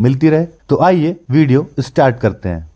मिलती रहे। तो आइए वीडियो स्टार्ट करते हैं।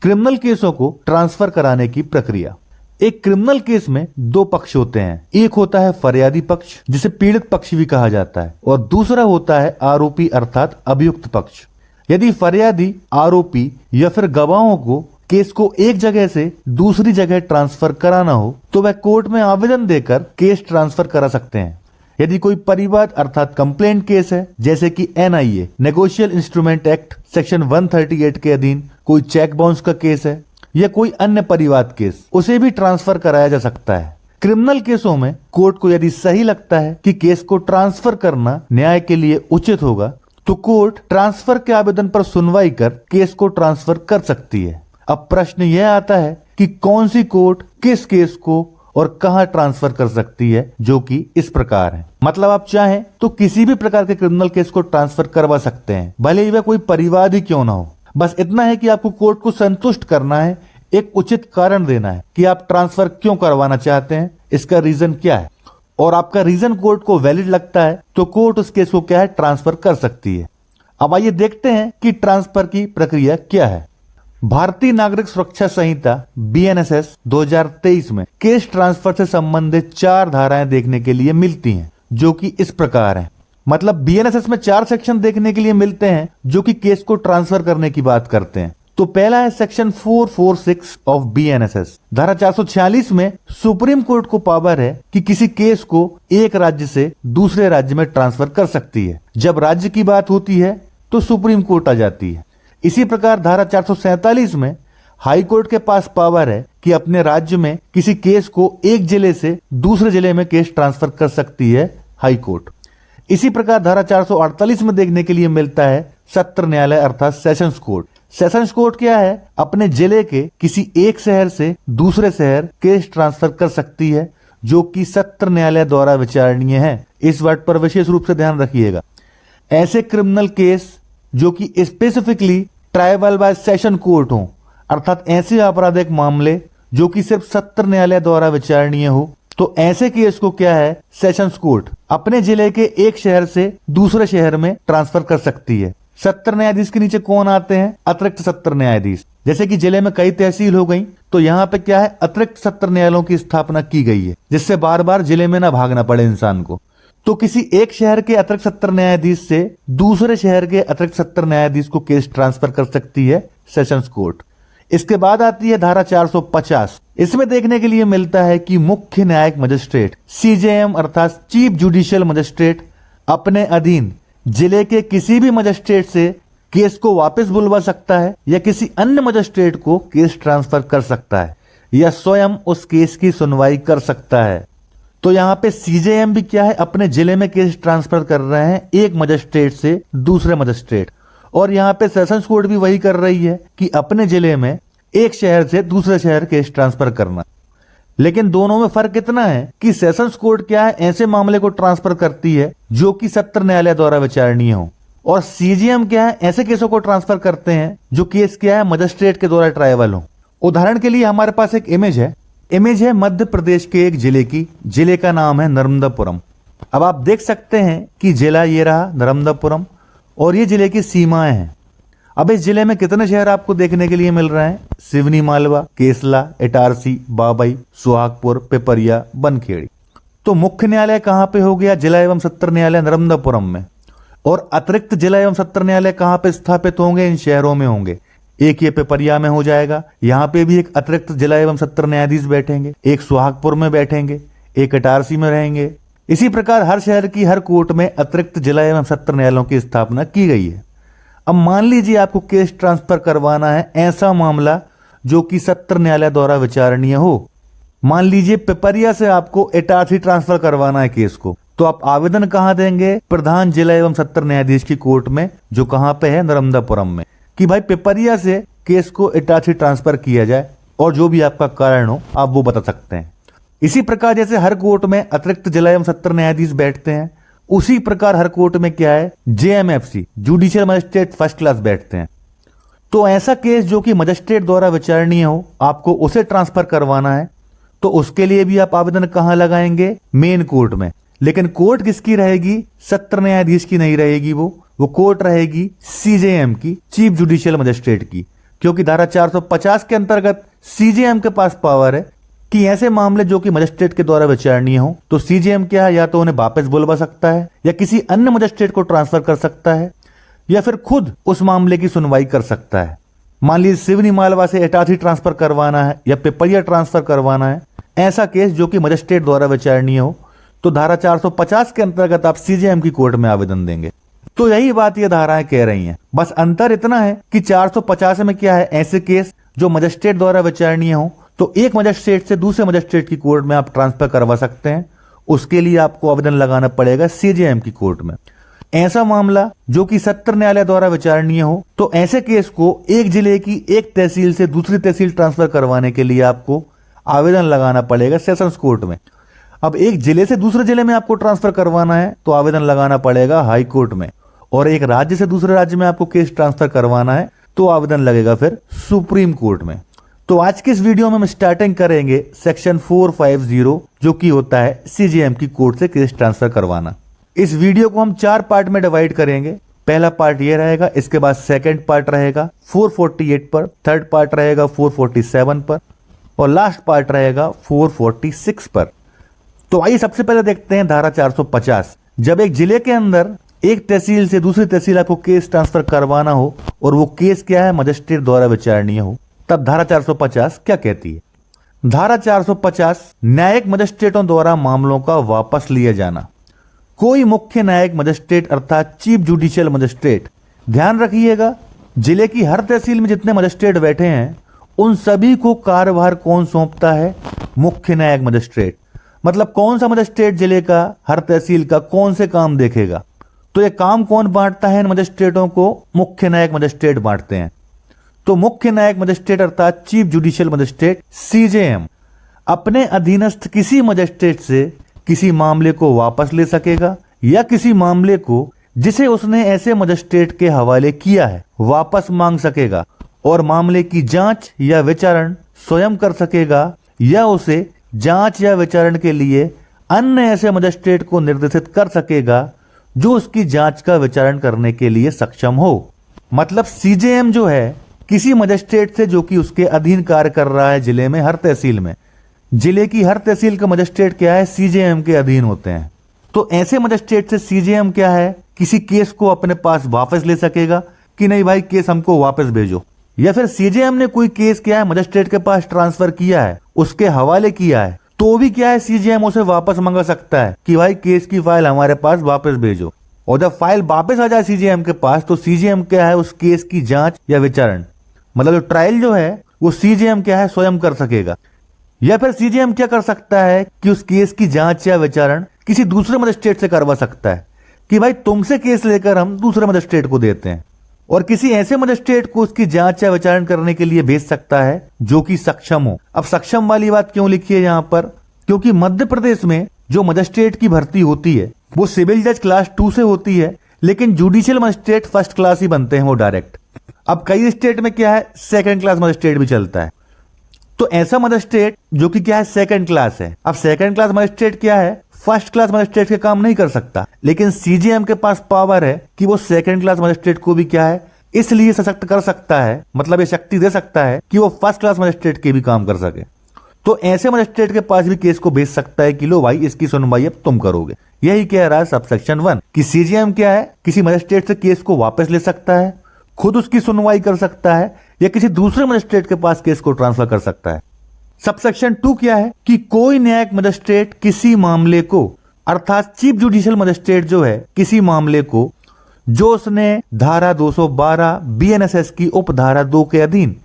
क्रिमिनल केसों को ट्रांसफर कराने की प्रक्रिया। एक क्रिमिनल केस में दो पक्ष होते हैं। एक होता है फरियादी पक्ष, जिसे पीड़ित पक्ष भी कहा जाता है, और दूसरा होता है आरोपी अर्थात अभियुक्त पक्ष। यदि फरियादी, आरोपी या फिर गवाहों को केस को एक जगह से दूसरी जगह ट्रांसफर कराना हो तो वह कोर्ट में आवेदन देकर केस ट्रांसफर करा सकते हैं। यदि कोई परिवाद अर्थात कंप्लेंट केस है, जैसे कि NIA negotiable instrument act section 138 के अधीन कोई चेक बाउंस का केस है या कोई अन्य परिवाद केस, उसे भी ट्रांसफर कराया जा सकता है। क्रिमिनल केसों में कोर्ट को यदि सही लगता है कि केस को ट्रांसफर करना न्याय के लिए उचित होगा तो कोर्ट ट्रांसफर के आवेदन पर सुनवाई कर केस को ट्रांसफर कर सकती है। अब प्रश्न यह आता है कि कौन सी कोर्ट किस केस को और कहां ट्रांसफर कर सकती है, जो कि इस प्रकार है। मतलब आप चाहें तो किसी भी प्रकार के क्रिमिनल केस को ट्रांसफर करवा सकते हैं, भले ही वह कोई परिवाद ही क्यों ना हो। बस इतना है कि आपको कोर्ट को संतुष्ट करना है, एक उचित कारण देना है कि आप ट्रांसफर क्यों करवाना चाहते हैं, इसका रीजन क्या है, और आपका रीजन कोर्ट को वैलिड लगता है तो कोर्ट उस केस को क्या है ट्रांसफर कर सकती है। अब आइए देखते हैं कि ट्रांसफर की प्रक्रिया क्या है। भारतीय नागरिक सुरक्षा संहिता BNSS 2023 में केस ट्रांसफर से संबंधित 4 धाराएं देखने के लिए मिलती हैं, जो कि इस प्रकार हैं। मतलब BNSS में 4 सेक्शन देखने के लिए मिलते हैं जो कि केस को ट्रांसफर करने की बात करते हैं। तो पहला है सेक्शन 446 ऑफ BNSS। धारा 446 में सुप्रीम कोर्ट को पावर है कि किसी केस को एक राज्य से दूसरे राज्य में ट्रांसफर कर सकती है। जब राज्य की बात होती है तो सुप्रीम कोर्ट आ जाती है। इसी प्रकार धारा 447 में हाई कोर्ट के पास पावर है कि अपने राज्य में किसी केस को एक जिले से दूसरे जिले में केस ट्रांसफर कर सकती है हाई कोर्ट। इसी प्रकार धारा 448 में देखने के लिए मिलता है सत्र न्यायालय अर्थात सेशंस कोर्ट। सेशंस कोर्ट क्या है, अपने जिले के किसी एक शहर से दूसरे शहर केस ट्रांसफर कर सकती है, जो कि सत्र न्यायालय द्वारा विचारणीय है। इस वर्ड पर विशेष रूप से ध्यान रखिएगा। ऐसे क्रिमिनल केस जो कि specifically tribal bye session court हो, अर्थात ऐसे आपराधिक मामले जो कि सिर्फ सत्र न्यायालय द्वारा विचारणीय हो, तो ऐसे केस को क्या है सेशंस कोर्ट अपने जिले के एक शहर से दूसरे शहर में ट्रांसफर कर सकती है। सत्र न्यायाधीश के नीचे कौन आते हैं, अतिरिक्त सत्र न्यायाधीश। जैसे कि जिले में कई तहसील हो गई तो यहाँ पे क्या है अतिरिक्त सत्र न्यायालयों की स्थापना की गई है, जिससे बार बार जिले में ना भागना पड़े इंसान को। तो किसी एक शहर के अतिरिक्त सत्र न्यायाधीश से दूसरे शहर के अतिरिक्त सत्र न्यायाधीश को केस ट्रांसफर कर सकती है सेशंस कोर्ट। इसके बाद आती है धारा 450। इसमें देखने के लिए मिलता है कि मुख्य न्यायिक मजिस्ट्रेट CJM अर्थात चीफ जुडिशियल मजिस्ट्रेट अपने अधीन जिले के किसी भी मजिस्ट्रेट से केस को वापस बुलवा सकता है या किसी अन्य मजिस्ट्रेट को केस ट्रांसफर कर सकता है या स्वयं उस केस की सुनवाई कर सकता है। तो यहाँ पे CJM भी क्या है अपने जिले में केस ट्रांसफर कर रहे हैं एक मजिस्ट्रेट से दूसरे मजिस्ट्रेट, और यहाँ पे सेशंस कोर्ट भी वही कर रही है कि अपने जिले में एक शहर से दूसरे शहर केस ट्रांसफर करना। लेकिन दोनों में फर्क इतना है कि सेशंस कोर्ट क्या है ऐसे मामले को ट्रांसफर करती है जो कि सत्र न्यायालय द्वारा विचारणीय हो, और CJM क्या है ऐसे केसों को ट्रांसफर करते हैं जो केस क्या है मजिस्ट्रेट के द्वारा ट्राइबल हो। उदाहरण के लिए हमारे पास एक इमेज है मध्य प्रदेश के एक जिले की, जिले का नाम है नर्मदापुरम। अब आप देख सकते हैं कि जिला ये रहा नर्मदापुरम और ये जिले की सीमाएं हैं। अब इस जिले में कितने शहर आपको देखने के लिए मिल रहे हैं, सिवनी मालवा, केसला, इटारसी, बाबई, सुहागपुर, पिपरिया, बनखेड़ी। तो मुख्य न्यायालय कहाँ पे हो गया, जिला एवं सत्र न्यायालय नर्मदापुरम में, और अतिरिक्त जिला एवं सत्र न्यायालय कहाँ पे स्थापित होंगे, इन शहरों में होंगे। एक ये पिपरिया में हो जाएगा, यहाँ पे भी एक अतिरिक्त जिला एवं सत्र न्यायाधीश बैठेंगे, एक सुहागपुर में बैठेंगे, एक इटारसी में रहेंगे। इसी प्रकार हर शहर की हर कोर्ट में अतिरिक्त जिला एवं सत्र न्यायालयों की स्थापना की गई है। अब मान लीजिए आपको केस ट्रांसफर करवाना है ऐसा मामला जो कि सत्र न्यायालय द्वारा विचारणीय हो। मान लीजिए पिपरिया से आपको इटारसी ट्रांसफर करवाना है केस को, तो आप आवेदन कहाँ देंगे, प्रधान जिला एवं सत्र न्यायाधीश की कोर्ट में, जो कहाँ पे है नर्मदापुरम में, कि भाई पिपरिया से केस को इटारसी ट्रांसफर किया जाए, और जो भी आपका कारण हो आप वो बता सकते हैं। इसी प्रकार जैसे हर कोर्ट में अतिरिक्त जिला एवं सत्र न्यायाधीश बैठते हैं, उसी प्रकार हर कोर्ट में क्या है JMFC judicial magistrate first class बैठते हैं। तो ऐसा केस जो कि मजिस्ट्रेट द्वारा विचारणीय हो, आपको उसे ट्रांसफर करवाना है, तो उसके लिए भी आप आवेदन कहां लगाएंगे, मेन कोर्ट में। लेकिन कोर्ट किसकी रहेगी, सत्र न्यायाधीश की नहीं रहेगी, वो वो कोर्ट रहेगी सीजेएम की, चीफ जुडिशियल मजिस्ट्रेट की, क्योंकि धारा 450 के अंतर्गत सीजेएम के पास पावर है कि ऐसे मामले जो कि मजिस्ट्रेट के द्वारा विचारणीय हो तो सीजेएम क्या है, या तो उन्हें वापस बुलवा सकता है या किसी अन्य मजिस्ट्रेट को ट्रांसफर कर सकता है या फिर खुद उस मामले की सुनवाई कर सकता है। मान लीजिए सिवनी मालवा से इटारसी ट्रांसफर करवाना है या पिपरिया ट्रांसफर करवाना है, ऐसा केस जो कि मजिस्ट्रेट द्वारा विचारणीय हो तो धारा 450 के अंतर्गत आप सीजेएम की कोर्ट में आवेदन देंगे। तो यही बात ये धाराएं कह रही हैं। बस अंतर इतना है कि 450 में क्या है, ऐसे केस जो मजिस्ट्रेट द्वारा विचारणीय हो तो एक मजिस्ट्रेट से दूसरे मजिस्ट्रेट की कोर्ट में आप ट्रांसफर करवा सकते हैं। उसके लिए आपको आवेदन लगाना पड़ेगा सीजेएम की कोर्ट में। ऐसा मामला जो कि सत्र न्यायालय द्वारा विचारणीय हो तो ऐसे केस को एक जिले की एक तहसील से दूसरी तहसील ट्रांसफर करवाने के लिए आपको आवेदन लगाना पड़ेगा सेशंस कोर्ट में। अब एक जिले से दूसरे जिले में आपको ट्रांसफर करवाना है तो आवेदन लगाना पड़ेगा हाई कोर्ट में, और एक राज्य से दूसरे राज्य में आपको केस ट्रांसफर करवाना है तो आवेदन लगेगा फिर सुप्रीम कोर्ट में। तो आज के इस वीडियो में हम स्टार्टिंग करेंगे सेक्शन 450 जो कि होता है सीजेएम की कोर्ट से केस ट्रांसफर करवाना। इस वीडियो को हम 4 पार्ट में डिवाइड करेंगे। पहला पार्ट ये रहेगा, इसके बाद सेकंड पार्ट रहेगा 448 पर, थर्ड पार्ट रहेगा 447 पर और लास्ट पार्ट रहेगा 446 पर। तो आइए सबसे पहले देखते हैं धारा 450। जब एक जिले के अंदर एक तहसील से दूसरी तहसील आपको केस ट्रांसफर करवाना हो और वो केस क्या है, मजिस्ट्रेट द्वारा विचारणीय हो, तब धारा 450 क्या कहती है। धारा 450 न्यायिक मजिस्ट्रेटों द्वारा मामलों का वापस लिया जाना। कोई मुख्य न्यायिक मजिस्ट्रेट अर्थात चीफ जुडिशियल मजिस्ट्रेट, ध्यान रखिएगा जिले की हर तहसील में जितने मजिस्ट्रेट बैठे हैं उन सभी को कार्यभार कौन सौंपता है, मुख्य न्यायिक मजिस्ट्रेट। मतलब कौन सा मजिस्ट्रेट जिले का, हर तहसील का कौन से काम देखेगा, तो ये काम कौन बांटता है इन मजिस्ट्रेटों को, मुख्य न्यायिक मजिस्ट्रेट बांटते हैं। तो मुख्य न्यायिक मजिस्ट्रेट अर्थात चीफ जुडिशियल मजिस्ट्रेट सीजेएम अपने अधीनस्थ किसी मजिस्ट्रेट से किसी मामले को वापस ले सकेगा या किसी मामले को जिसे उसने ऐसे मजिस्ट्रेट के हवाले किया है वापस मांग सकेगा और मामले की जांच या विचारण स्वयं कर सकेगा या उसे जांच या विचारण के लिए अन्य ऐसे मजिस्ट्रेट को निर्देशित कर सकेगा जो उसकी जांच का विचारण करने के लिए सक्षम हो। मतलब सीजेएम जो है किसी मजिस्ट्रेट से जो कि उसके अधीन कार्य कर रहा है जिले में हर तहसील में, जिले की हर तहसील का मजिस्ट्रेट क्या है, सीजेएम के अधीन होते हैं। तो ऐसे मजिस्ट्रेट से सीजेएम क्या है, किसी केस को अपने पास वापस ले सकेगा कि नहीं भाई केस हमको वापस भेजो, या फिर सीजेएम ने कोई केस क्या है मजिस्ट्रेट के पास ट्रांसफर किया है, उसके हवाले किया है, तो भी क्या है सीजेएम उसे वापस मंगा सकता है कि भाई केस की फाइल हमारे पास वापस भेजो। और जब फाइल वापस आ जाए सीजेएम के पास तो सीजेएम क्या है उस केस की जांच या विचारण, मतलब जो ट्रायल जो है वो सीजेएम क्या है स्वयं कर सकेगा। या फिर सीजेएम क्या कर सकता है कि उस केस की जांच या विचारण किसी दूसरे मजिस्ट्रेट से करवा सकता है कि भाई तुमसे केस लेकर हम दूसरे मजिस्ट्रेट को देते हैं, और किसी ऐसे मजिस्ट्रेट को उसकी जांच या विचारण करने के लिए भेज सकता है जो कि सक्षम हो। अब सक्षम वाली बात क्यों लिखी है यहाँ पर, क्योंकि मध्य प्रदेश में जो मजिस्ट्रेट की भर्ती होती है वो सिविल जज क्लास 2 से होती है, लेकिन जुडिशियल मजिस्ट्रेट फर्स्ट क्लास ही बनते हैं वो डायरेक्ट। अब कई स्टेट में क्या है सेकंड क्लास मजिस्ट्रेट भी चलता है। तो ऐसा मजिस्ट्रेट जो कि क्या है सेकंड क्लास है, अब सेकंड क्लास मजिस्ट्रेट क्या है फर्स्ट क्लास मजिस्ट्रेट के काम नहीं कर सकता, लेकिन सीजेएम के पास पावर है कि वो सेकंड क्लास मजिस्ट्रेट को भी क्या है इसलिए सशक्त कर सकता है, मतलब ये शक्ति दे सकता है कि वो फर्स्ट क्लास मजिस्ट्रेट के भी काम कर सके। तो ऐसे मजिस्ट्रेट के पास भी केस को भेज सकता है कि लो भाई इसकी सुनवाई अब तुम करोगे। यही कह रहा है सबसेक्शन 1 कि सीजेएम क्या है किसी मजिस्ट्रेट से केस को वापस ले सकता है, खुद उसकी सुनवाई कर सकता है या किसी दूसरे मजिस्ट्रेट के पास केस को ट्रांसफर कर सकता है। सबसेक्शन 2 क्या है कि कोई न्यायिक मजिस्ट्रेट किसी मामले को अर्थात चीफ जुडिशियल मजिस्ट्रेट जो है किसी मामले को जो उसने धारा 212 बीएनएसएस की उपधारा 2 के अधीन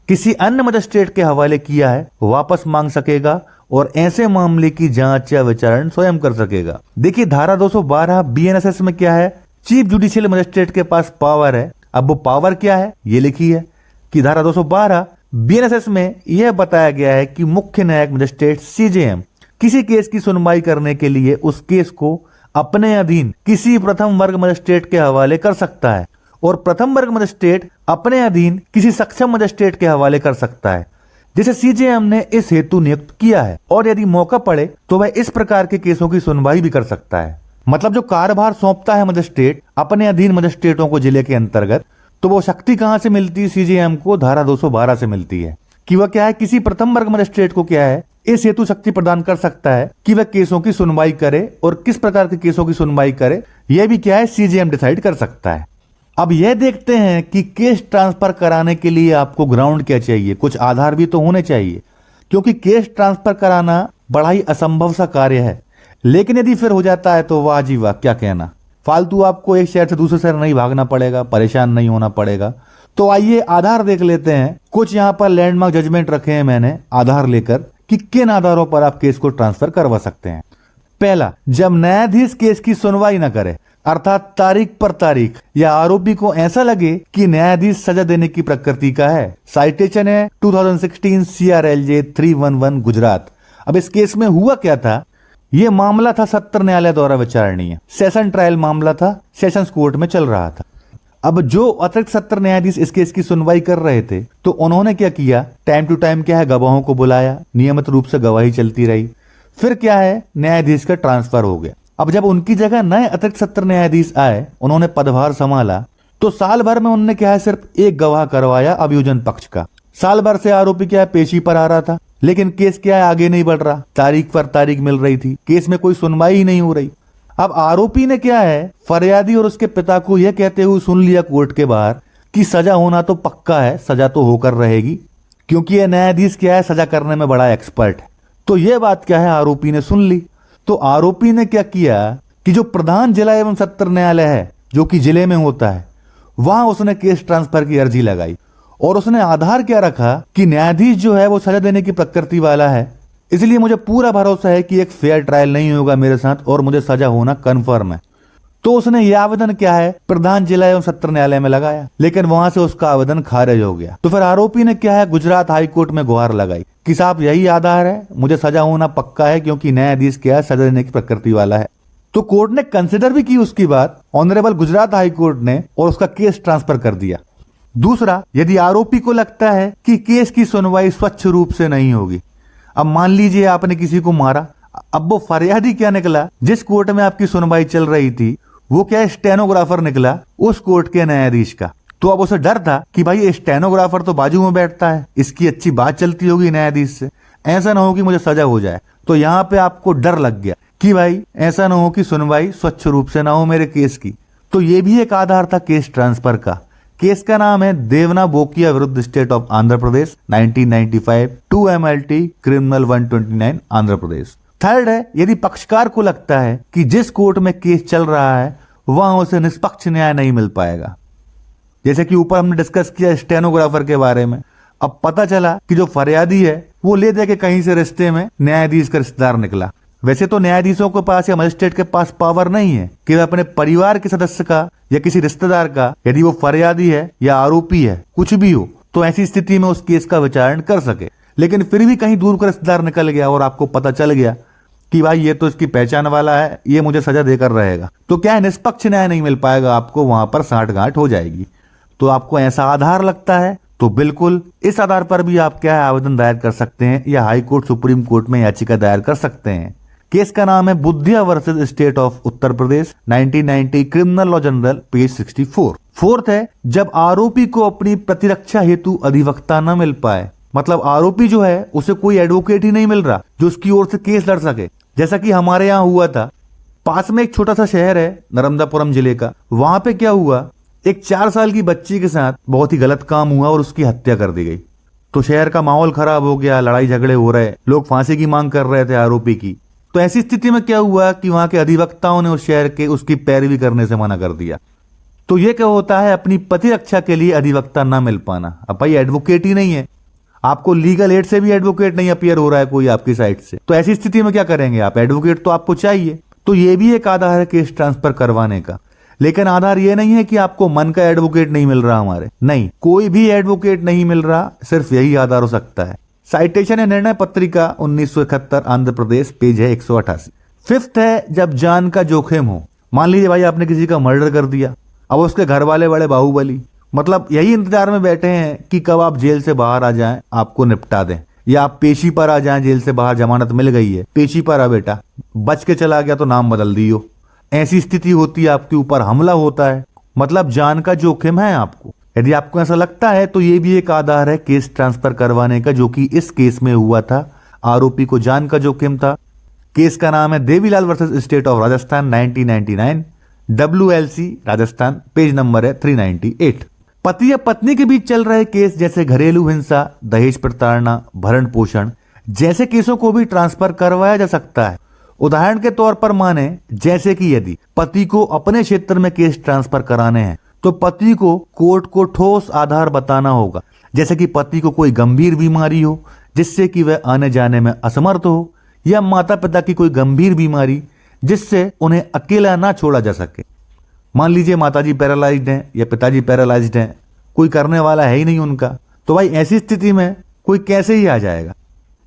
किसी अन्य मजिस्ट्रेट के हवाले किया है वापस मांग सकेगा और ऐसे मामले की जांच या विचारण स्वयं कर सकेगा। देखिए धारा 212 बीएनएसएस में क्या है, चीफ जुडिशियल मजिस्ट्रेट के पास पावर है। अब वो पावर क्या है ये लिखी है कि धारा 212 बीएनएसएस में यह बताया गया है कि मुख्य न्यायिक मजिस्ट्रेट सीजेएम किसी केस की सुनवाई करने के लिए उस केस को अपने अधीन किसी प्रथम वर्ग मजिस्ट्रेट के हवाले कर सकता है और प्रथम वर्ग मजिस्ट्रेट अपने अधीन किसी सक्षम मजिस्ट्रेट के हवाले कर सकता है जिसे सीजेएम ने इस हेतु नियुक्त किया है, और यदि मौका पड़े तो वह इस प्रकार के केसों की सुनवाई भी कर सकता है। मतलब जो कार्यभार सौंपता है मजिस्ट्रेट अपने अधीन मजिस्ट्रेटों को जिले के अंतर्गत, तो वो शक्ति कहां से मिलती है सीजेएम को? धारा 212 से मिलती है कि वह क्या है, किसी प्रथम वर्ग मजिस्ट्रेट को क्या है इस हेतु शक्ति प्रदान कर सकता है कि वह केसों की सुनवाई करे, और किस प्रकार के केसों की सुनवाई करे यह भी क्या है सीजेएम डिसाइड कर सकता है। अब यह देखते हैं कि केस ट्रांसफर कराने के लिए आपको ग्राउंड क्या चाहिए, कुछ आधार भी तो होने चाहिए, क्योंकि केस ट्रांसफर कराना बड़ा ही असंभव सा कार्य है। लेकिन यदि फिर हो जाता है तो वाह जी वाह, क्या कहना। फालतू आपको एक शहर से दूसरे शहर नहीं भागना पड़ेगा, परेशान नहीं होना पड़ेगा। तो आइए आधार देख लेते हैं। कुछ यहाँ पर लैंडमार्क जजमेंट रखे हैं मैंने आधार लेकर कि किन आधारों पर आप केस को ट्रांसफर करवा सकते हैं। पहला, जब न्यायाधीश केस की सुनवाई न करे, अर्थात तारीख पर तारीख, या आरोपी को ऐसा लगे कि न्यायाधीश सजा देने की प्रकृति का है। साइटेशन है 2016 CRLJ 311 गुजरात। अब इस केस में हुआ क्या था, ये मामला था सत्र न्यायालय द्वारा विचारणीय, सेशन ट्रायल मामला था, सेशंस कोर्ट में चल रहा था। अब जो अतिरिक्त सत्र न्यायाधीश इस केस की सुनवाई कर रहे थे, तो उन्होंने क्या किया, टाइम टू टाइम क्या है गवाहों को बुलाया, नियमित रूप से गवाही चलती रही। फिर क्या है, न्यायाधीश का ट्रांसफर हो गया। अब जब उनकी जगह नए अतिरिक्त सत्र न्यायाधीश आए, उन्होंने पदभार संभाला, तो साल भर में उन्होंने क्या है सिर्फ एक गवाह करवाया अभियोजन पक्ष का। साल भर से आरोपी क्या है पेशी पर आ रहा था, लेकिन केस क्या है आगे नहीं बढ़ रहा, तारीख पर तारीख मिल रही थी, केस में कोई सुनवाई ही नहीं हो रही। अब आरोपी ने क्या है फरियादी और उसके पिता को यह कहते हुए सुन लिया कोर्ट के बाहर कि सजा होना तो पक्का है, सजा तो होकर रहेगी, क्योंकि यह न्यायाधीश क्या है सजा करने में बड़ा एक्सपर्ट है। तो यह बात क्या है आरोपी ने सुन ली। तो आरोपी ने क्या किया कि जो प्रधान जिला एवं सत्र न्यायालय है जो कि जिले में होता है, वहां उसने केस ट्रांसफर की अर्जी लगाई, और उसने आधार क्या रखा कि न्यायाधीश जो है वो सजा देने की प्रकृति वाला है, इसलिए मुझे पूरा भरोसा है कि एक फेयर ट्रायल नहीं होगा मेरे साथ और मुझे सजा होना कन्फर्म है। तो उसने ये आवेदन क्या है प्रधान जिला एवं सत्र न्यायालय में लगाया, लेकिन वहां से उसका आवेदन खारिज हो गया। तो फिर आरोपी ने क्या है गुजरात हाई कोर्ट में गुहार लगाई कि साहब यही आधार है, मुझे सजा होना पक्का है, क्योंकि न्यायाधीश क्या है सजा देने की प्रकृति वाला है। तो कोर्ट ने कंसिडर भी की उसकी बात, ऑनरेबल गुजरात हाई कोर्ट ने, और उसका केस ट्रांसफर कर दिया। दूसरा, यदि आरोपी को लगता है कि केस की सुनवाई स्वच्छ रूप से नहीं होगी, अब मान लीजिए आपने किसी को मारा, अब वो फरियादी क्या निकला, जिस कोर्ट में आपकी सुनवाई चल रही थी वो क्या स्टेनोग्राफर निकला उस कोर्ट के न्यायाधीश का। तो अब उसे डर था कि भाई ये स्टेनोग्राफर तो बाजू में बैठता है, इसकी अच्छी बात चलती होगी न्यायाधीश से, ऐसा ना हो कि मुझे सजा हो जाए। तो यहाँ पे आपको डर लग गया कि भाई ऐसा ना हो कि सुनवाई स्वच्छ रूप से ना हो मेरे केस की। तो ये भी एक आधार था केस ट्रांसफर का। केस का नाम है देवना बोकिया विरुद्ध state of Andhra Pradesh 1995 2 MLT criminal 129 Andhra Pradesh. Third है, यदि पक्षकार को लगता है कि जिस कोर्ट में केस चल रहा है वहां उसे निष्पक्ष न्याय नहीं मिल पाएगा, जैसे कि ऊपर हमने डिस्कस किया स्टेनोग्राफर के बारे में। अब पता चला कि जो फरियादी है वो ले दे के कहीं से रिश्ते में न्यायाधीश का रिश्तेदार निकला। वैसे तो न्यायाधीशों के पास या मजिस्ट्रेट के पास पावर नहीं है कि वह अपने परिवार के सदस्य का या किसी रिश्तेदार का, यदि वो फरियादी है या आरोपी है कुछ भी हो, तो ऐसी स्थिति में उस केस का विचारण कर सके। लेकिन फिर भी कहीं दूर का रिश्तेदार निकल गया और आपको पता चल गया कि भाई ये तो इसकी पहचान वाला है, ये मुझे सजा देकर रहेगा, तो क्या है निष्पक्ष न्याय नहीं मिल पाएगा आपको, वहां पर साठगांठ हो जाएगी। तो आपको ऐसा आधार लगता है तो बिल्कुल इस आधार पर भी आप क्या है आवेदन दायर कर सकते हैं या हाई कोर्ट सुप्रीम कोर्ट में याचिका दायर कर सकते हैं। केस का नाम है Budhiya versus state of Uttar Pradesh 1990 criminal law general page 64। Fourth है, जब आरोपी को अपनी प्रतिरक्षा हेतु अधिवक्ता न मिल पाए, मतलब आरोपी जो है उसे कोई एडवोकेट ही नहीं मिल रहा जो उसकी ओर से केस लड़ सके, जैसा कि हमारे यहाँ हुआ था। पास में एक छोटा सा शहर है नर्मदापुरम जिले का, वहां पे क्या हुआ, एक 4 साल की बच्ची के साथ बहुत ही गलत काम हुआ और उसकी हत्या कर दी गई। तो शहर का माहौल खराब हो गया, लड़ाई झगड़े हो रहे, लोग फांसी की मांग कर रहे थे आरोपी की। तो ऐसी स्थिति में क्या हुआ कि वहां के अधिवक्ताओं ने उस शहर के उसकी पैरवी करने से मना कर दिया। तो ये क्या होता है, अपनी प्रतिरक्षा के लिए अधिवक्ता ना मिल पाना। अब भाई एडवोकेट ही नहीं है, आपको लीगल एड से भी एडवोकेट नहीं अपीयर हो रहा है कोई आपकी साइड से, तो ऐसी स्थिति में क्या करेंगे आप, एडवोकेट तो आपको चाहिए। तो ये भी एक आधार है केस ट्रांसफर करवाने का। लेकिन आधार ये नहीं है कि आपको मन का एडवोकेट नहीं मिल रहा, हमारे नहीं, कोई भी एडवोकेट नहीं मिल रहा, सिर्फ यही आधार हो सकता है। साइटेशन है निर्णय पत्रिका 1971 आंध्र प्रदेश, पेज है 188। फिफ्थ है, जब जान का जोखिम हो, मान लीजिए भाई आपने किसी का मर्डर कर दिया, अब उसके घर वाले बड़े बाहुबली, मतलब यही इंतजार में बैठे हैं कि कब आप जेल से बाहर आ जाएं, आपको निपटा दें, या आप पेशी पर आ जाएं, जेल से बाहर जमानत मिल गई है, पेशी पर आ बेटा, बच के चला गया तो नाम बदल दियो। ऐसी स्थिति होती है, आपके ऊपर हमला होता है, मतलब जान का जोखिम है आपको। यदि आपको ऐसा लगता है तो ये भी एक आधार है केस ट्रांसफर करवाने का, जो कि इस केस में हुआ था। आरोपी को जान का जोखिम था। केस का नाम है Devilal versus state of Rajasthan 1999, WLC Rajasthan, page number है 398। पति या पत्नी के बीच चल रहे केस जैसे घरेलू हिंसा, दहेज प्रताड़ना, भरण पोषण जैसे केसों को भी ट्रांसफर करवाया जा सकता है। उदाहरण के तौर पर माने जैसे कि यदि पति को अपने क्षेत्र में केस ट्रांसफर कराने हैं तो पति को कोर्ट को ठोस आधार बताना होगा, जैसे कि पति को कोई गंभीर बीमारी हो जिससे कि वह आने जाने में असमर्थ हो, या माता पिता की कोई गंभीर बीमारी जिससे उन्हें अकेला ना छोड़ा जा सके। मान लीजिए माताजी पैरालाइज्ड हैं या पिताजी पैरालाइज्ड हैं, कोई करने वाला है ही नहीं उनका, तो भाई ऐसी स्थिति में कोई कैसे ही आ जाएगा।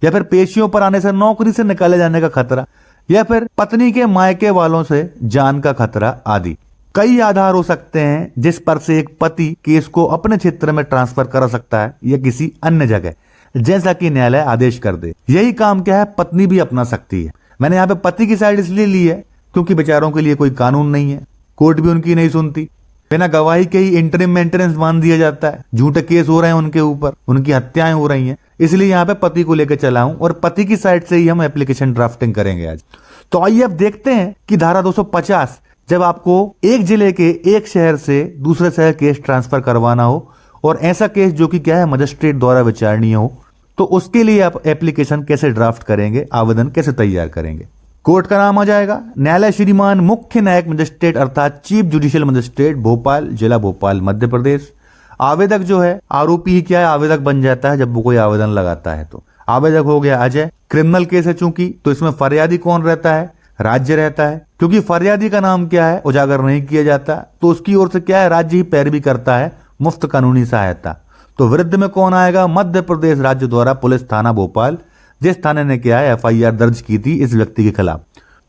या फिर पेशियों पर आने से नौकरी से निकाले जाने का खतरा, या फिर पत्नी के मायके वालों से जान का खतरा आदि कई आधार हो सकते हैं जिस पर से एक पति केस को अपने क्षेत्र में ट्रांसफर करा सकता है या किसी अन्य जगह, जैसा कि न्यायालय आदेश कर दे। यही काम क्या है पत्नी भी अपना सकती है। मैंने यहाँ पे पति की साइड इसलिए ली है क्योंकि बेचारों के लिए कोई कानून नहीं है, कोर्ट भी उनकी नहीं सुनती, बिना गवाही के ही इंटरिम मेंटेनेंस बांध दिया जाता है, झूठे केस हो रहे हैं उनके ऊपर, उनकी हत्याएं हो रही हैं। इसलिए यहाँ पे पति को लेकर चला हूं और पति की साइड से ही हम एप्लीकेशन ड्राफ्टिंग करेंगे आज। तो आइए अब देखते हैं कि धारा 250 जब आपको एक जिले के एक शहर से दूसरे शहर केस ट्रांसफर करवाना हो और ऐसा केस जो कि क्या है मजिस्ट्रेट द्वारा विचारणीय हो, तो उसके लिए आप एप्लीकेशन कैसे ड्राफ्ट करेंगे, आवेदन कैसे तैयार करेंगे। कोर्ट का नाम आ जाएगा न्यायालय श्रीमान मुख्य न्यायिक मजिस्ट्रेट अर्थात चीफ जुडिशियल मजिस्ट्रेट भोपाल, जिला भोपाल, मध्य प्रदेश। आवेदक जो है आरोपी ही क्या है, आवेदक बन जाता है जब वो कोई आवेदन लगाता है। तो आवेदक हो गया अजय। क्रिमिनल केस है चूंकि, तो इसमें फरियादी कौन रहता है, राज्य रहता है, क्योंकि फरियादी का नाम क्या है उजागर नहीं किया जाता, तो उसकी ओर से क्या है राज्य ही पैरवी करता है मुफ्त कानूनी सहायता। तो विरुद्ध में कौन आएगा, मध्य प्रदेश राज्य द्वारा पुलिस थाना भोपाल, जिस थाने ने क्या है FIR दर्ज की थी इस व्यक्ति के खिलाफ।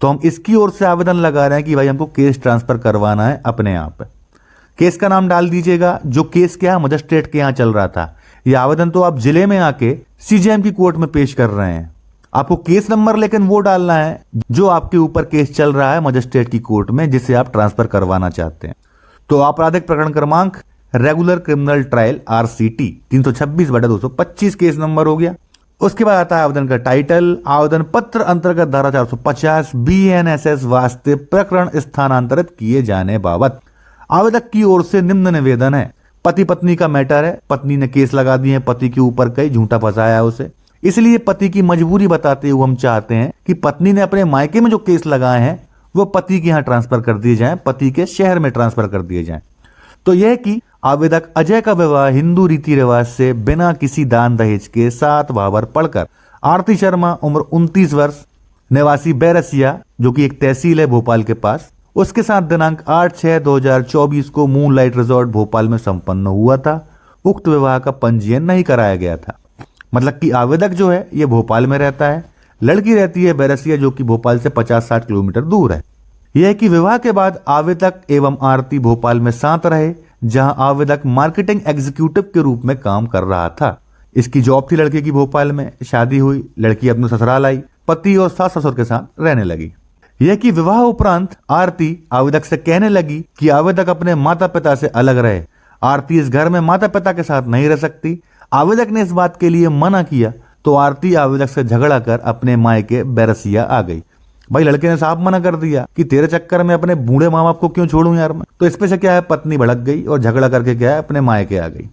तो हम इसकी ओर से आवेदन लगा रहे हैं कि भाई हमको केस ट्रांसफर करवाना है अपने यहाँ पे। केस का नाम डाल दीजिएगा, जो केस क्या है मजिस्ट्रेट के यहाँ चल रहा था। ये आवेदन तो आप जिले में आके CJM की कोर्ट में पेश कर रहे हैं। आपको केस नंबर लेकिन वो डालना है जो आपके ऊपर केस चल रहा है मजिस्ट्रेट की कोर्ट में, जिसे आप ट्रांसफर करवाना चाहते हैं। तो आपराधिक प्रकरण क्रमांक regular criminal trial RCT 326/225 case number हो गया। उसके बाद आता है आवेदन का टाइटल। आवेदन पत्र अंतर्गत धारा 450 BNSS वास्ते प्रकरण स्थानांतरित किए जाने बाबत आवेदक की ओर से निम्न निवेदन है। पति पत्नी का मैटर है, पत्नी ने केस लगा दिए, पति के ऊपर कई झूठा फंसाया उसे, इसलिए पति की मजबूरी बताते हुए हम चाहते हैं कि पत्नी ने अपने मायके में जो केस लगाए हैं वो पति के यहाँ ट्रांसफर कर दिए जाएं, पति के शहर में ट्रांसफर कर दिए जाएं। तो यह कि आवेदक अजय का विवाह हिंदू रीति रिवाज से बिना किसी दान दहेज के 7 भावर पढ़कर आरती शर्मा उम्र 29 वर्ष, निवासी बैरसिया जो कि एक तहसील है भोपाल के पास, उसके साथ दिनांक 8/6/2024 को मूनलाइट रिजॉर्ट भोपाल में संपन्न हुआ था। उक्त विवाह का पंजीयन नहीं कराया गया था। मतलब कि आवेदक जो है ये भोपाल में रहता है, लड़की रहती है बैरसिया जो कि भोपाल से 50-60 किलोमीटर दूर है। यह कि विवाह के बाद आवेदक एवं आरती भोपाल में साथ रहे, जहां आवेदक मार्केटिंग एग्जीक्यूटिव के रूप में काम कर रहा था। इसकी जॉब थी लड़के की भोपाल में, शादी हुई, लड़की अपने ससुराल आई, पति और सास ससुर के साथ रहने लगी। यह कि विवाह उपरांत आरती आवेदक से कहने लगी कि आवेदक अपने माता पिता से अलग रहे। आरती इस घर में माता पिता के साथ नहीं रह सकती। आवेदक ने इस बात के लिए मना किया तो आरती आवेदक से झगड़ा कर अपने मायके बैरसिया आ गई। भाई लड़के ने साफ मना कर दिया कि तेरे चक्कर में अपने बूढ़े माँ बाप को क्यों छोड़ूं यार मैं। तो इस पे से क्या है पत्नी भड़क गई और झगड़ा करके क्या है अपने मायके आ गई।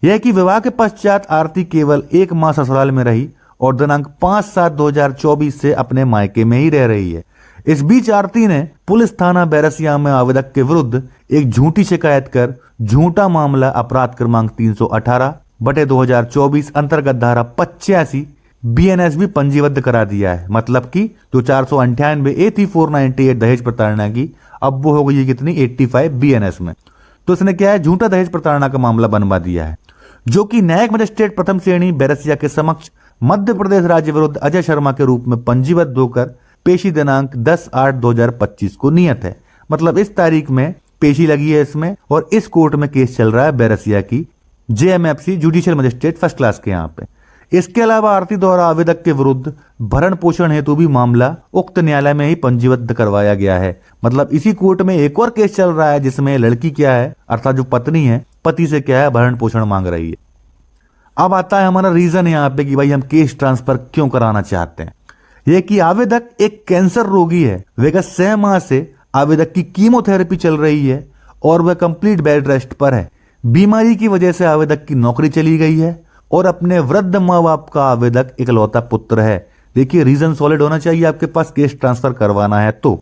यह कि विवाह के पश्चात आरती केवल 1 माह ससुराल में रही और दिनांक 5/7/2024 से अपने मायके में ही रह रही है। इस बीच आरती ने पुलिस थाना बैरसिया में आवेदक के विरुद्ध एक झूठी शिकायत कर झूठा मामला अपराध क्रमांक 318/2024 अंतर्गत धारा 85 BNS भी पंजीबद्ध करा दिया है। मतलब कि जो 498 A थी 498 दहेज प्रताड़ना की, अब वो हो गई कितनी 85 BNS में। तो इसने क्या है झूठा दहेज प्रताड़ना का मामला बनवा दिया है, जो कि न्यायिक मजिस्ट्रेट प्रथम श्रेणी बैरसिया के समक्ष मध्य प्रदेश राज्य विरुद्ध अजय शर्मा के रूप में पंजीबद्ध होकर पेशी दिनांक 10/8/2025 को नियत है। मतलब इस तारीख में पेशी लगी है इसमें और इस कोर्ट में केस चल रहा है बैरसिया की JMFC judicial magistrate first class के यहाँ पे। इसके अलावा आरती द्वारा आवेदक के विरुद्ध भरण पोषण हेतु भी मामला उक्त न्यायालय में ही पंजीबद्ध करवाया गया है। मतलब इसी कोर्ट में एक और केस चल रहा है जिसमें लड़की क्या है, अर्थात जो पत्नी है, पति से क्या है, भरण पोषण मांग रही है। अब आता है हमारा रीजन यहाँ पे कि भाई हम केस ट्रांसफर क्यों कराना चाहते हैं। यह कि आवेदक एक कैंसर रोगी है, विगत 6 माह से आवेदक की कीमोथेरेपी चल रही है और वह कंप्लीट बेड रेस्ट पर है। बीमारी की वजह से आवेदक की नौकरी चली गई है और अपने वृद्ध माँ बाप का आवेदक इकलौता पुत्र है। देखिए रीजन सॉलिड होना चाहिए आपके पास केस ट्रांसफर करवाना है तो।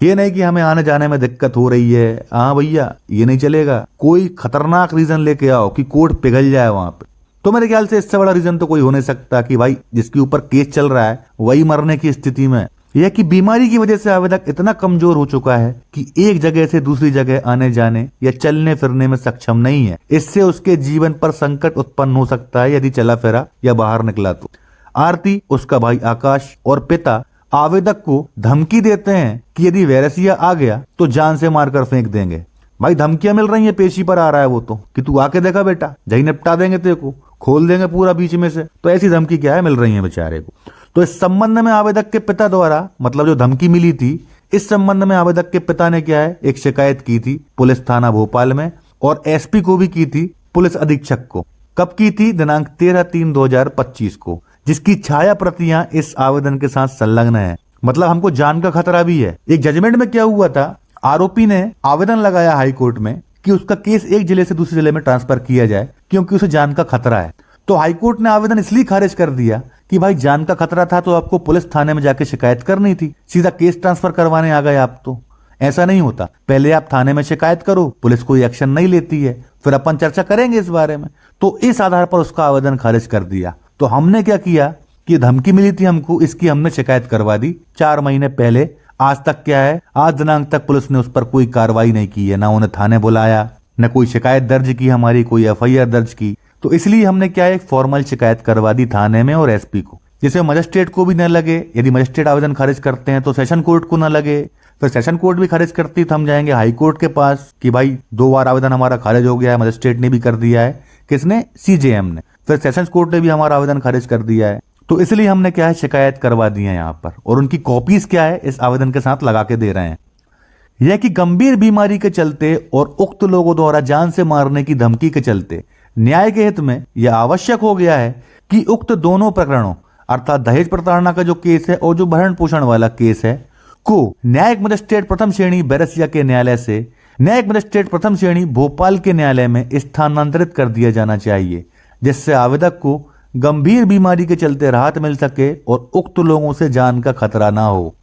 ये नहीं कि हमें आने जाने में दिक्कत हो रही है, हाँ भैया ये नहीं चलेगा। कोई खतरनाक रीजन लेके आओ कि कोर्ट पिघल जाए वहां पे। तो मेरे ख्याल से इससे बड़ा रीजन तो कोई हो नहीं सकता कि भाई जिसके ऊपर केस चल रहा है वही मरने की स्थिति में। यह कि बीमारी की वजह से आवेदक इतना कमजोर हो चुका है कि एक जगह से दूसरी जगह आने जाने या चलने फिरने में सक्षम नहीं है। इससे उसके जीवन पर संकट उत्पन्न हो सकता है यदि चला फिरा या बाहर निकला तो। आरती, उसका भाई आकाश और पिता आवेदक को धमकी देते हैं कि यदि वायरसिया आ गया तो जान से मारकर फेंक देंगे। भाई धमकियां मिल रही है, पेशी पर आ रहा है वो तो कि तू आके देखा बेटा, जही निपटा देंगे तेरे को, खोल देंगे पूरा बीच में से। तो ऐसी धमकी क्या है मिल रही है बेचारे को। तो इस संबंध में आवेदक के पिता द्वारा, मतलब जो धमकी मिली थी, इस संबंध में आवेदक के पिता ने क्या है, एक शिकायत की थी पुलिस थाना भोपाल में और एसपी को भी की थी, पुलिस अधीक्षक को। कब की थी? दिनांक 13/3/2025 को, जिसकी छाया प्रतियां इस आवेदन के साथ संलग्न है। मतलब हमको जान का खतरा भी है। एक जजमेंट में क्या हुआ था, आरोपी ने आवेदन लगाया हाई कोर्ट में कि उसका केस एक जिले से दूसरे जिले में ट्रांसफर किया जाए क्योंकि उसे जान का खतरा है। तो हाईकोर्ट ने आवेदन इसलिए खारिज कर दिया कि भाई जान का खतरा था तो आपको पुलिस थाने में जाके शिकायत करनी थी, सीधा केस ट्रांसफर करवाने आ गए आप। तो ऐसा नहीं होता, पहले आप थाने में शिकायत करो, पुलिस कोई एक्शन नहीं लेती है, फिर अपन चर्चा करेंगे इस बारे में। तो इस आधार पर उसका आवेदन खारिज कर दिया। तो हमने क्या किया कि धमकी मिली थी हमको, इसकी हमने शिकायत करवा दी 4 महीने पहले। आज तक क्या है, आज दिनांक तक पुलिस ने उस पर कोई कार्रवाई नहीं की है, ना उन्हें थाने बुलाया, न कोई शिकायत दर्ज की हमारी, कोई एफआईआर दर्ज की। तो इसलिए हमने क्या है, एक फॉर्मल शिकायत करवा दी थाने में और एसपी को, जिसे मजिस्ट्रेट को भी न लगे। यदि मजिस्ट्रेट आवेदन खारिज करते हैं तो सेशन कोर्ट को न लगे, फिर सेशन कोर्ट भी खारिज करती तो हम जाएंगे हाई कोर्ट के पास कि भाई 2 बार आवेदन हमारा खारिज हो गया है, मजिस्ट्रेट ने भी कर दिया है। किसने? सीजेएम ने। फिर सेशन कोर्ट ने भी हमारा आवेदन खारिज कर दिया है। तो इसलिए हमने क्या है, शिकायत करवा दी है यहाँ पर, और उनकी कॉपीज क्या है इस आवेदन के साथ लगा के दे रहे हैं। यह कि गंभीर बीमारी के चलते और उक्त लोगों द्वारा जान से मारने की धमकी के चलते न्याय के हित में यह आवश्यक हो गया है कि उक्त दोनों प्रकरणों, अर्थात दहेज प्रताड़ना का जो केस है और जो भरण पोषण वाला केस है, को न्यायिक मजिस्ट्रेट प्रथम श्रेणी बैरसिया के न्यायालय से न्यायिक मजिस्ट्रेट प्रथम श्रेणी भोपाल के न्यायालय में स्थानांतरित कर दिया जाना चाहिए, जिससे आवेदक को गंभीर बीमारी के चलते राहत मिल सके और उक्त लोगों से जान का खतरा ना हो।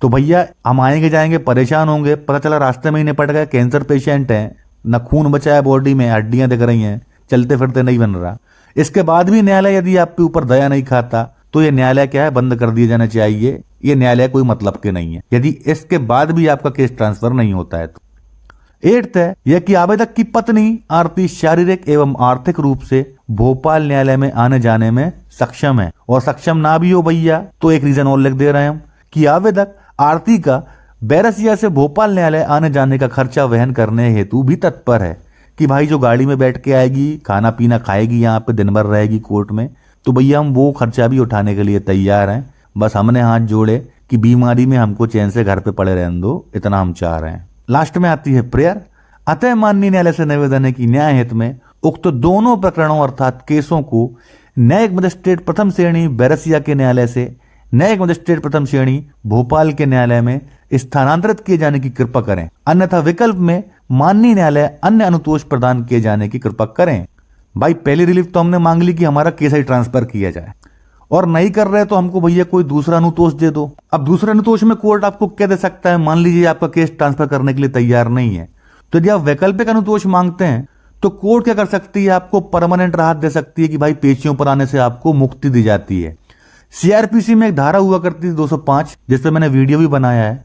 तो भैया हम आएंगे जाएंगे परेशान होंगे, पता चला रास्ते में ही निपट गए, कैंसर पेशेंट है, न खून बचा है बॉडी में, हड्डियां दिख रही हैं, चलते फिरते नहीं बन रहा। इसके बाद भी न्यायालय यदि आपके ऊपर दया नहीं खाता तो ये न्यायालय क्या है, बंद कर दिया जाना चाहिए। ये न्यायालय कोई मतलब के नहीं है यदि इसके बाद भी आपका केस ट्रांसफर नहीं होता है तो। 8th है यह कि आवेदक की पत्नी आरती शारीरिक एवं आर्थिक रूप से भोपाल न्यायालय में आने जाने में सक्षम है, और सक्षम ना भी हो भैया तो एक रीजन और लिख दे रहे हैं हम कि आवेदक आरती का बैरसिया से भोपाल न्यायालय आने जाने का खर्चा वहन करने हेतु भी तत्पर है। कि भाई जो गाड़ी में बैठ के आएगी, खाना पीना खाएगी, यहाँ पे दिन भर रहेगी कोर्ट में, तो भैया हम वो खर्चा भी उठाने के लिए तैयार हैं। बस हमने हाथ जोड़े कि बीमारी में हमको चैन से घर पे पड़े रहने दो, इतना हम चाह रहे हैं। लास्ट में आती है प्रेयर। अतः माननीय न्यायालय से निवेदन है कि न्याय हित में उक्त दोनों प्रकरणों अर्थात केसों को न्यायिक मजिस्ट्रेट प्रथम श्रेणी बैरसिया के न्यायालय से न्यायिक मजिस्ट्रेट प्रथम श्रेणी भोपाल के न्यायालय में स्थानांतरित किए जाने की कृपा करें, अन्यथा विकल्प में माननीय न्यायालय अन्य अनुतोष प्रदान किए जाने की कृपा करें। भाई पहली रिलीफ तो हमने मांग ली कि हमारा केस ही ट्रांसफर किया जाए, और नहीं कर रहे तो हमको भैया कोई दूसरा अनुतोष दे दो। अब दूसरे अनुतोष में कोर्ट आपको क्या दे सकता है? मान लीजिए आपका केस ट्रांसफर करने के लिए तैयार नहीं है, तो यदि आप वैकल्पिक अनुतोष मांगते हैं तो कोर्ट क्या कर सकती है, आपको परमानेंट राहत दे सकती है कि भाई पेशियों पर आने से आपको मुक्ति दी जाती है। सीआरपीसी में एक धारा हुआ करती थी 205, जिस पे मैंने वीडियो भी बनाया है।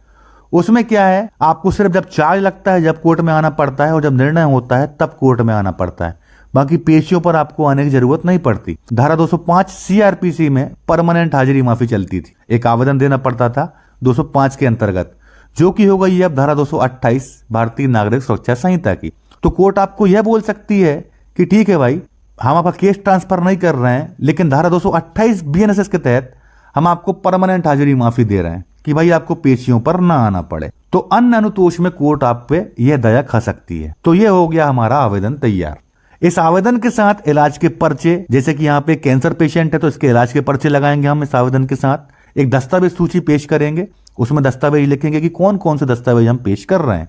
उसमें क्या है, आपको सिर्फ जब चार्ज लगता है जब कोर्ट में आना पड़ता है, और जब निर्णय होता है तब कोर्ट में आना पड़ता है, बाकी पेशियों पर आपको आने की जरूरत नहीं पड़ती। धारा 205 सीआरपीसी में परमानेंट हाजिरी माफी चलती थी, एक आवेदन देना पड़ता था 205 के अंतर्गत, जो कि हो गई अब धारा 228 भारतीय नागरिक सुरक्षा संहिता की। तो कोर्ट आपको यह बोल सकती है कि ठीक है भाई, हम आपका केस ट्रांसफर नहीं कर रहे हैं, लेकिन धारा 228 बीएनएसएस के तहत हम आपको परमानेंट हाजिरी माफी दे रहे हैं कि भाई आपको पेशियों पर ना आना पड़े। तो अन्य अनुतोष में कोर्ट आप पे यह दया खा सकती है। तो यह हो गया हमारा आवेदन तैयार। इस आवेदन के साथ इलाज के पर्चे, जैसे कि यहाँ पे कैंसर पेशेंट है तो इसके इलाज के पर्चे लगाएंगे हम इस आवेदन के साथ। एक दस्तावेज सूची पेश करेंगे, उसमें दस्तावेज लिखेंगे कि कौन कौन से दस्तावेज हम पेश कर रहे हैं।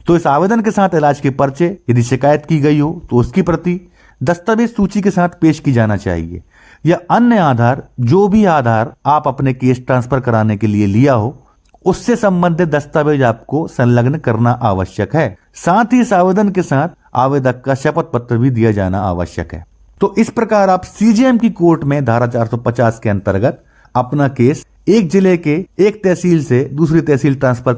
तो इस आवेदन के साथ इलाज के पर्चे, यदि शिकायत की गई हो तो उसकी प्रति दस्तावेज सूची के साथ पेश की जाना चाहिए, या अन्य आधार, जो भी आधार आप अपने केस ट्रांसफर कराने के लिए लिया हो उससे संबंधित दस्तावेज आपको संलग्न करना आवश्यक है। साथ ही इस आवेदन के साथ आवेदक का शपथ पत्र भी दिया जाना आवश्यक है। तो इस प्रकार आप सीजेएम की कोर्ट में धारा 450 के अंतर्गत अपना केस एक जिले के एक तहसील से दूसरी तहसील ट्रांसफर